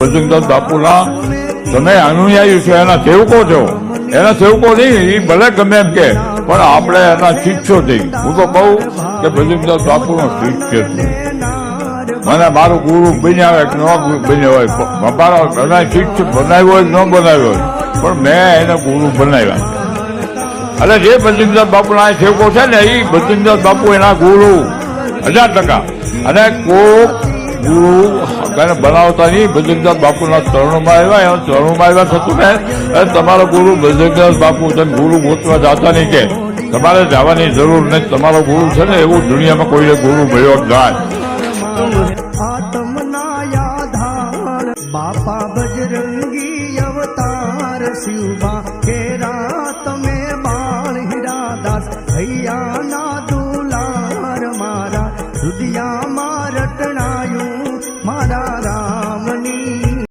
ભજનદાસ બાપુના તમે અનુયાયી છો, એના સેવકો છો. એના સેવકો નહીં, એ ભલે ગમે એમ કે, પણ આપણે એના શિષ્યો થઈ. હું તો કહું કે ભજનદાસ બાપુનો શિષ્ય છું. મને મારું ગુરુ બન્યા હોય કે ન બન્યો હોય, મારા એના શિષ્ય બનાવ્યો હોય ન બનાવ્યો હોય, પણ મેં એને ગુરુ બનાવ્યા. એટલે જે ભજનદાસ બાપુના સેવકો છે ને, એ ભજનદાસ બાપુ એના ગુરુ 1000%. અને કોક ગુરુ બનાવતા નહીં, ભજનદાસ બાપુના ચરણોમાં આવ્યા, એના ચરણોમાં આવ્યા થતું ને, તમારો ગુરુ ભજનદાસ બાપુ, તમે ગુરુ ગોતવા જતા નહીં, કે તમારે જવાની જરૂર નહીં. તમારો ગુરુ છે ને, એવું દુનિયામાં કોઈને ગુરુ મળ્યો જાય. બાપા બજરંગી અવતાર શિવબા કેરા તમે બાળ હીરાદાસ ભૈયા